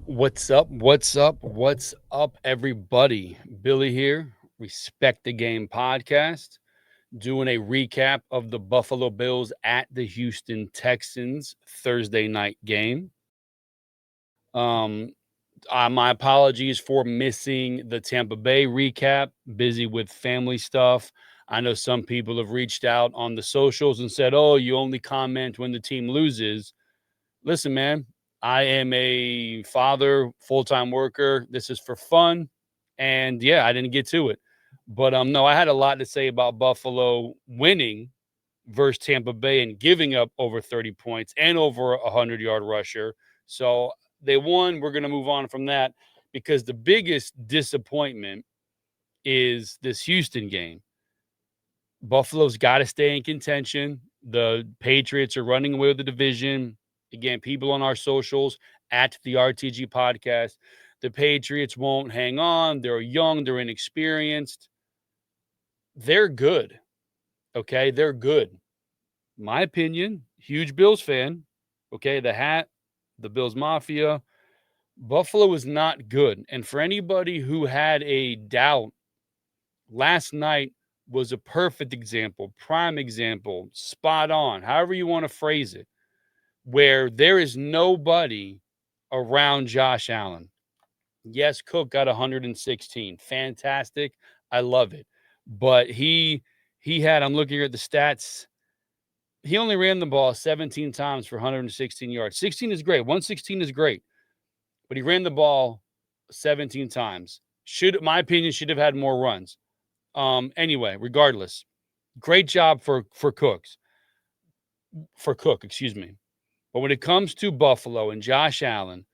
What's up? What's up? What's up, everybody? Billy here, Respect the Game podcast, doing a recap of the Buffalo Bills at the Houston Texans Thursday night game. Um, my apologies for missing the Tampa Bay recap, busy with family stuff. I know some people have reached out on the socials and said, "Oh, you only comment when the team loses." Listen, man, I am a father, full-time worker. This is for fun. And yeah, I didn't get to it. But no, I had a lot to say about Buffalo winning versus Tampa Bay and giving up over 30 points and over a 100-yard rusher. So they won. We're going to move on from that because the biggest disappointment is this Houston game. Buffalo's got to stay in contention. The Patriots are running away with the division. Again, people on our socials at the RTG podcast, the Patriots won't hang on. They're young, they're inexperienced. They're good. Okay. They're good. My opinion, huge Bills fan. Okay. The hat, the Bills Mafia. Buffalo is not good. And for anybody who had a doubt, last night was a perfect example, prime example, spot on, however you want to phrase it, where there is nobody around Josh Allen. Yes, Cook got 116. Fantastic. I love it. But he had, I'm looking at the stats. He only ran the ball 17 times for 116 yards. 16 is great. 116 is great. But he ran the ball 17 times. Should, my opinion, should have had more runs. Anyway, regardless, great job for Cook, excuse me. But when it comes to Buffalo and Josh Allen,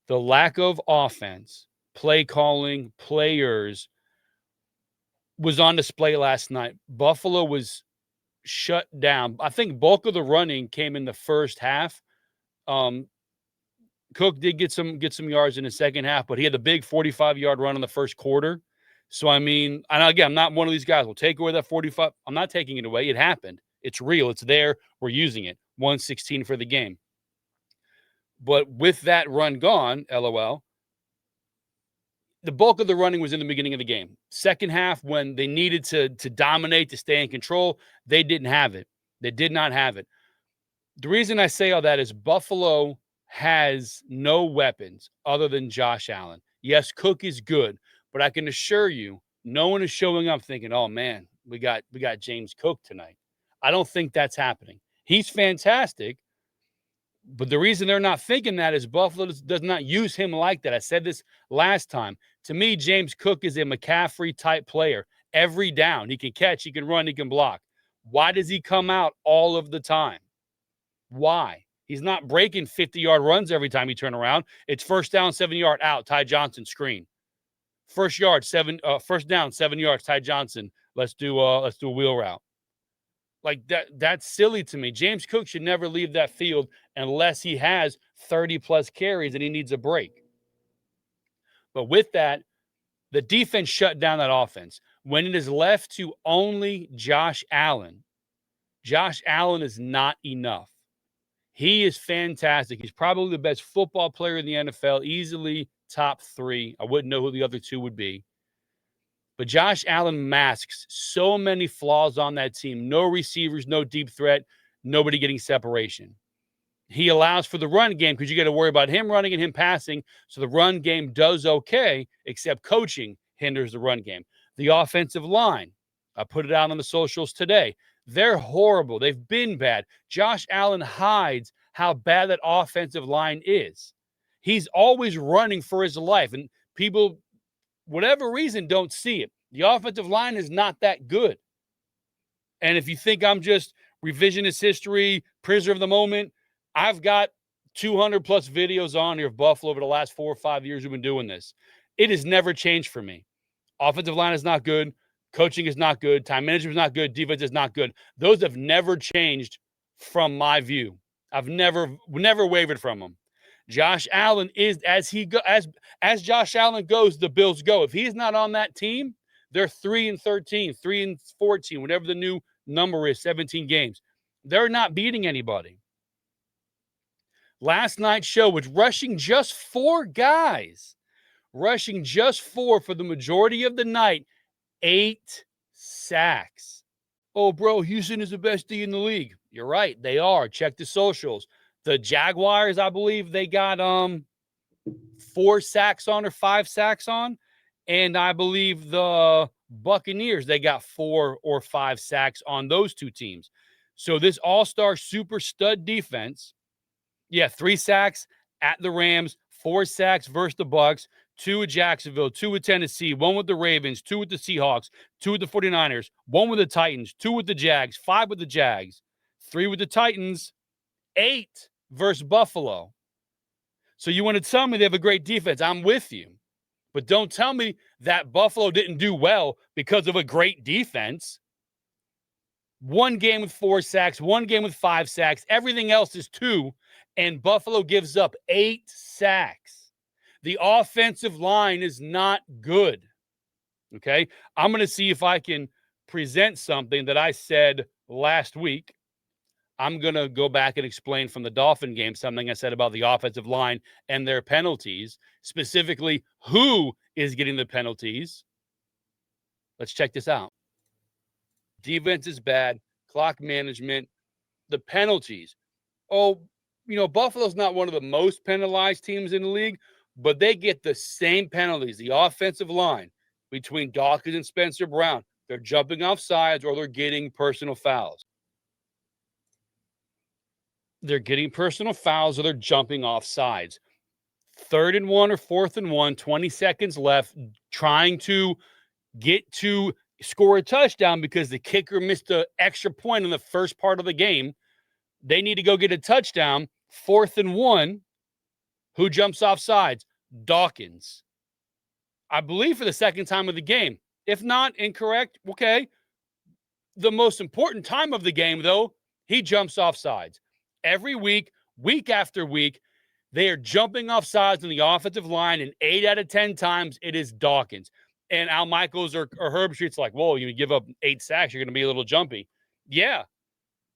the lack of offense, play calling, players was on display last night. Buffalo was shut down. I think bulk of the running came in the first half. Cook did get some yards in the second half, but he had the big 45-yard run in the first quarter. So I mean, and again, I'm not one of these guys will take away that 45. I'm not taking it away. It happened. It's real. It's there. We're using it. 116 for the game. But with that run gone, LOL, the bulk of the running was in the beginning of the game. Second half, when they needed to dominate, to stay in control, they didn't have it. They did not have it. The reason I say all that is Buffalo has no weapons other than Josh Allen. Yes, Cook is good, but I can assure you, no one is showing up thinking, "Oh man, we got James Cook tonight." I don't think that's happening. He's fantastic, but the reason they're not thinking that is Buffalo does not use him like that. I said this last time. To me, James Cook is a McCaffrey type player. Every down, he can catch, he can run, he can block. Why does he come out all of the time? Why? He's not breaking 50-yard runs every time he turn around. It's first down, 7-yard out, Ty Johnson screen. First down, 7 yards, Ty Johnson. Let's do a wheel route. Like that's silly to me. James Cook should never leave that field unless he has 30 plus carries and he needs a break. But with that, the defense shut down that offense. When it is left to only Josh Allen is not enough. He is fantastic. He's probably the best football player in the NFL, easily top 3. I wouldn't know who the other 2 would be. But Josh Allen masks so many flaws on that team. No receivers, no deep threat, nobody getting separation. He allows for the run game because you got to worry about him running and him passing. So the run game does okay, except coaching hinders the run game. The offensive line, I put it out on the socials today. They're horrible. They've been bad. Josh Allen hides how bad that offensive line is. He's always running for his life, and people, whatever reason, don't see it. The offensive line is not that good. And if you think I'm just revisionist history, prisoner of the moment, I've got 200 plus videos on here of Buffalo over the last 4 or 5 years we've been doing this. It has never changed for me. Offensive line is not good. Coaching is not good. Time management is not good. Defense is not good. Those have never changed from my view. I've never wavered from them. Josh Allen is as Josh Allen goes, the Bills go. If he's not on that team, they're 3-13, 3-14, whatever the new number is, 17 games. They're not beating anybody. Last night's show was rushing just 4 guys, rushing just 4 for the majority of the night, 8 sacks. Oh, bro, Houston is the best D in the league. You're right. They are. Check the socials. The Jaguars, I believe they got 4 sacks on or 5 sacks on. And I believe the Buccaneers, they got 4 or 5 sacks on those 2 teams. So this all-star super stud defense, 3 sacks at the Rams, 4 sacks versus the Bucs, 2 with Jacksonville, 2 with Tennessee, 1 with the Ravens, 2 with the Seahawks, 2 with the 49ers, 1 with the Titans, 2 with the Jags, 5 with the Jags, 3 with the Titans, 8 versus Buffalo. So you want to tell me they have a great defense. I'm with you. But don't tell me that Buffalo didn't do well because of a great defense. 1 game with 4 sacks, 1 game with 5 sacks. Everything else is 2, and Buffalo gives up 8 sacks. The offensive line is not good. Okay? I'm going to see if I can present something that I said last week. I'm going to go back and explain from the Dolphin game something I said about the offensive line and their penalties, specifically who is getting the penalties. Let's check this out. Defense is bad, clock management, the penalties. Oh, Buffalo's not one of the most penalized teams in the league, but they get the same penalties. The offensive line between Dawkins and Spencer Brown, they're jumping off sides or they're getting personal fouls. They're getting personal fouls or they're jumping off sides. 3rd and 1 or 4th and 1, 20 seconds left, trying to get to score a touchdown because the kicker missed an extra point in the first part of the game. They need to go get a touchdown. 4th and 1. Who jumps off sides? Dawkins. I believe for the second time of the game. If not, incorrect. Okay. The most important time of the game, though, he jumps off sides. Every week, week after week, they are jumping off sides on the offensive line, and 8 out of 10 times it is Dawkins. And Al Michaels or Herb Street's like, whoa, you give up 8 sacks, you're going to be a little jumpy. Yeah,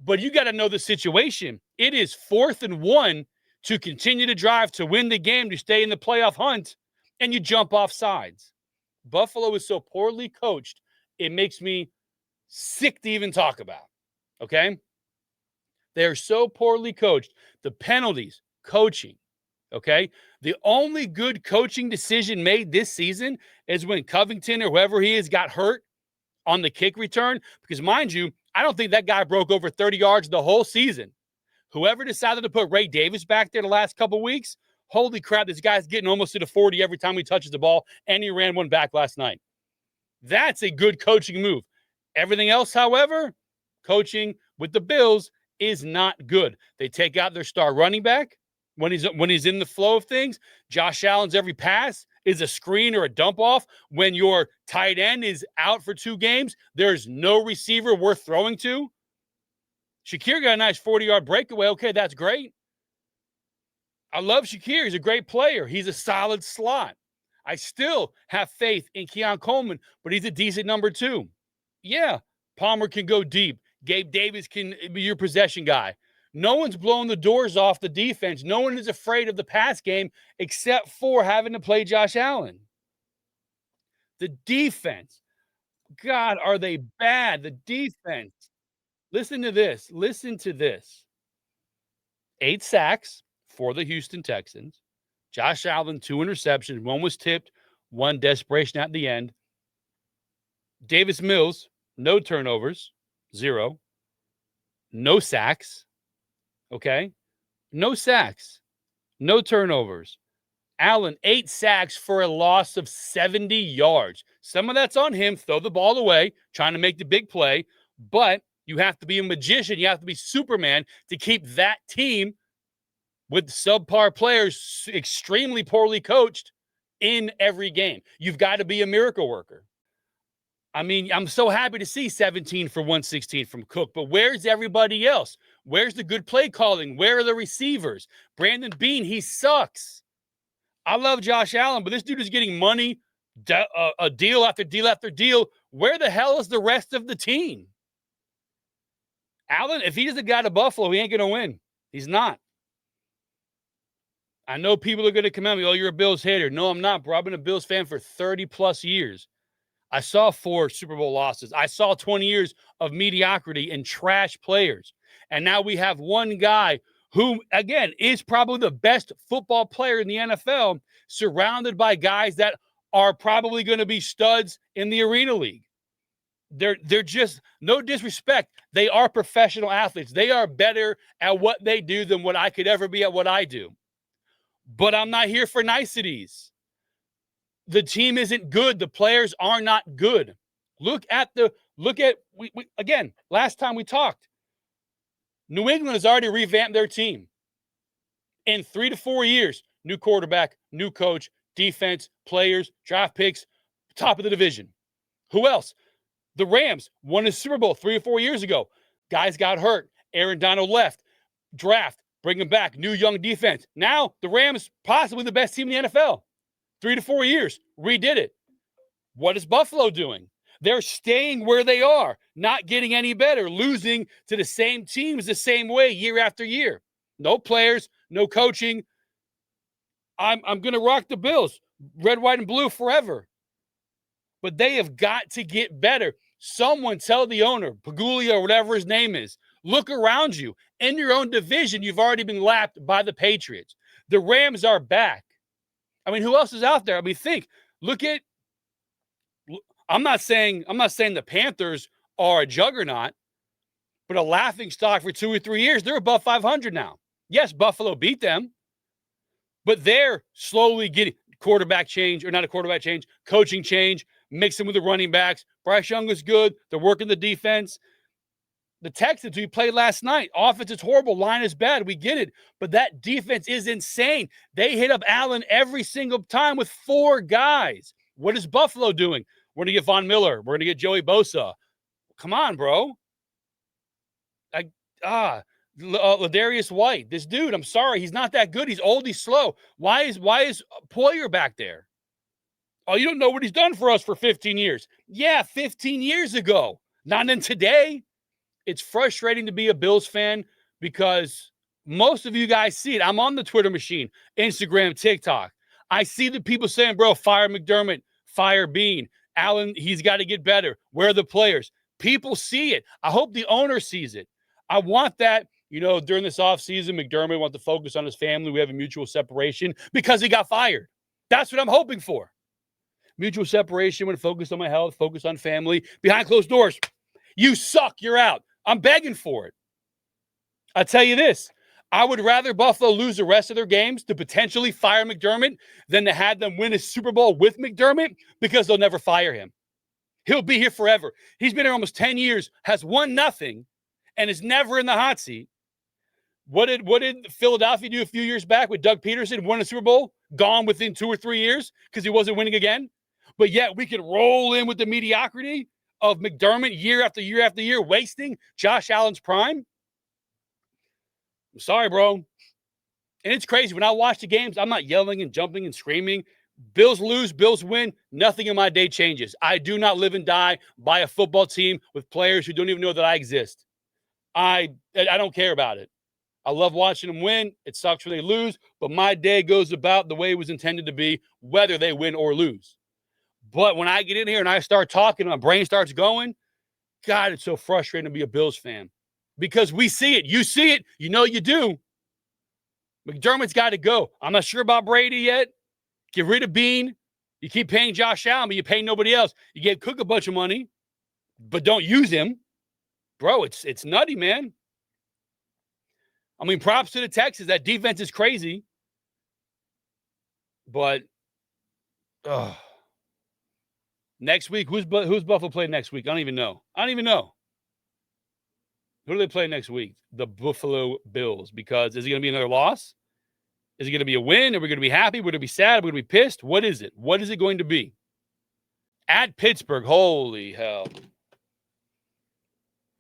but you got to know the situation. It is 4th and 1 to continue to drive, to win the game, to stay in the playoff hunt, and you jump off sides. Buffalo is so poorly coached, it makes me sick to even talk about, okay? They're so poorly coached. The penalties, coaching, okay? The only good coaching decision made this season is when Covington or whoever he is got hurt on the kick return. Because mind you, I don't think that guy broke over 30 yards the whole season. Whoever decided to put Ray Davis back there the last couple of weeks, holy crap, this guy's getting almost to the 40 every time he touches the ball, and he ran one back last night. That's a good coaching move. Everything else, however, coaching with the Bills is not good. They take out their star running back when he's in the flow of things. Josh Allen's every pass is a screen or a dump off. When your tight end is out for 2 games, there's no receiver worth throwing to. Shakir got a nice 40-yard breakaway. Okay, that's great. I love Shakir. He's a great player. He's a solid slot. I still have faith in Keon Coleman, but he's a decent number 2. Yeah, Palmer can go deep. Gabe Davis can be your possession guy. No one's blowing the doors off the defense. No one is afraid of the pass game except for having to play Josh Allen. The defense. God, are they bad? The defense. Listen to this. Listen to this. 8 sacks for the Houston Texans. Josh Allen, 2 interceptions. 1 was tipped, 1 desperation at the end. Davis Mills, no turnovers, 0. No sacks. Okay? No sacks. No turnovers. Allen, 8 sacks for a loss of 70 yards. Some of that's on him. Throw the ball away, trying to make the big play. But you have to be a magician. You have to be Superman to keep that team with subpar players, extremely poorly coached, in every game. You've got to be a miracle worker. I mean, I'm so happy to see 17 for 116 from Cook, but where's everybody else? Where's the good play calling? Where are the receivers? Brandon Beane, he sucks. I love Josh Allen, but this dude is getting money, a deal after deal after deal. Where the hell is the rest of the team? Allen, if he doesn't got to Buffalo, he ain't going to win. He's not. I know people are going to come at me, oh, you're a Bills hater. No, I'm not, bro. I've been a Bills fan for 30 plus years. I saw 4 Super Bowl losses. I saw 20 years of mediocrity and trash players. And now we have one guy who, again, is probably the best football player in the NFL, surrounded by guys that are probably going to be studs in the Arena League. They're just, no disrespect, they are professional athletes. They are better at what they do than what I could ever be at what I do. But I'm not here for niceties. The team isn't good. The players are not good. Again, last time we talked, New England has already revamped their team. In 3 to 4 years, new quarterback, new coach, defense, players, draft picks, top of the division. Who else? The Rams won a Super Bowl 3 or 4 years ago. Guys got hurt. Aaron Donald left. Draft, bring him back. New young defense. Now the Rams possibly the best team in the NFL. 3 to 4 years, redid it. What is Buffalo doing? They're staying where they are, not getting any better, losing to the same teams the same way year after year. No players, no coaching. I'm going to rock the Bills, red, white, and blue forever. But they have got to get better. Someone tell the owner, Paguglia or whatever his name is, look around you. In your own division, you've already been lapped by the Patriots. The Rams are back. I mean, who else is out there? I mean, I'm not saying the Panthers are a juggernaut, but a laughing stock for 2 or 3 years. They're above 500 now. Yes, Buffalo beat them, but they're slowly getting quarterback change, or not a quarterback change, coaching change, mixing with the running backs. Bryce Young is good. They're working the defense. The Texans, we played last night, offense is horrible. Line is bad. We get it. But that defense is insane. They hit up Allen every single time with 4 guys. What is Buffalo doing? We're going to get Von Miller. We're going to get Joey Bosa. Come on, bro. Ladarius White. This dude, I'm sorry, he's not that good. He's old. He's slow. Why is Poyer back there? Oh, you don't know what he's done for us for 15 years. Yeah, 15 years ago. Not in today. It's frustrating to be a Bills fan because most of you guys see it. I'm on the Twitter machine, Instagram, TikTok. I see the people saying, bro, fire McDermott, fire Bean. Allen, he's got to get better. Where are the players? People see it. I hope the owner sees it. I want that, during this offseason, McDermott wants to focus on his family. We have a mutual separation because he got fired. That's what I'm hoping for. Mutual separation, when focus on my health, focus on family. Behind closed doors, you suck, you're out. I'm begging for it. I'll tell you this. I would rather Buffalo lose the rest of their games to potentially fire McDermott than to have them win a Super Bowl with McDermott, because they'll never fire him. He'll be here forever. He's been here almost 10 years, has won nothing, and is never in the hot seat. What did Philadelphia do a few years back with Doug Peterson? Won a Super Bowl, gone within 2 or 3 years because he wasn't winning again. But yet we could roll in with the mediocrity of McDermott year after year after year, wasting Josh Allen's prime. I'm sorry, bro. And it's crazy. When I watch the games, I'm not yelling and jumping and screaming. Bills lose, Bills win. Nothing in my day changes. I do not live and die by a football team with players who don't even know that I exist. I don't care about it. I love watching them win. It sucks when they lose, but my day goes about the way it was intended to be, whether they win or lose. But when I get in here and I start talking, my brain starts going, God, it's so frustrating to be a Bills fan because we see it. You see it. You know you do. McDermott's got to go. I'm not sure about Brady yet. Get rid of Bean. You keep paying Josh Allen, but you pay nobody else. You get Cook a bunch of money, but don't use him. Bro, it's nutty, man. I mean, props to the Texans. That defense is crazy. But next week, who's Buffalo playing next week? I don't even know. Who do they play next week? The Buffalo Bills. Because is it going to be another loss? Is it going to be a win? Are we going to be happy? We're going to be sad? Are we going to be pissed? What is it? What is it going to be? At Pittsburgh. Holy hell.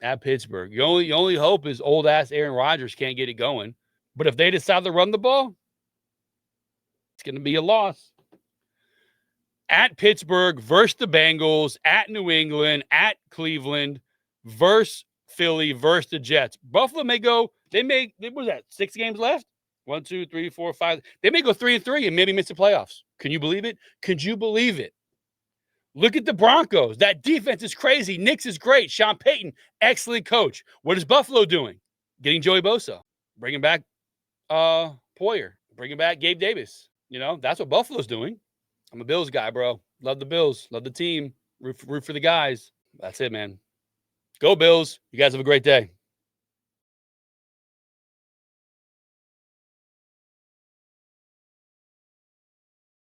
At Pittsburgh. The only hope is old-ass Aaron Rodgers can't get it going. But if they decide to run the ball, it's going to be a loss. At Pittsburgh versus the Bengals, at New England, at Cleveland, versus Philly, versus the Jets. Buffalo may go, what was that, 6 games left? 1, 2, 3, 4, 5. They may go 3-3 and maybe miss the playoffs. Can you believe it? Could you believe it? Look at the Broncos. That defense is crazy. Knicks is great. Sean Payton, excellent coach. What is Buffalo doing? Getting Joey Bosa. Bringing back Poyer. Bringing back Gabe Davis. You know, that's what Buffalo's doing. I'm a Bills guy, bro. Love the Bills. Love the team. Root for the guys. That's it, man. Go Bills. You guys have a great day.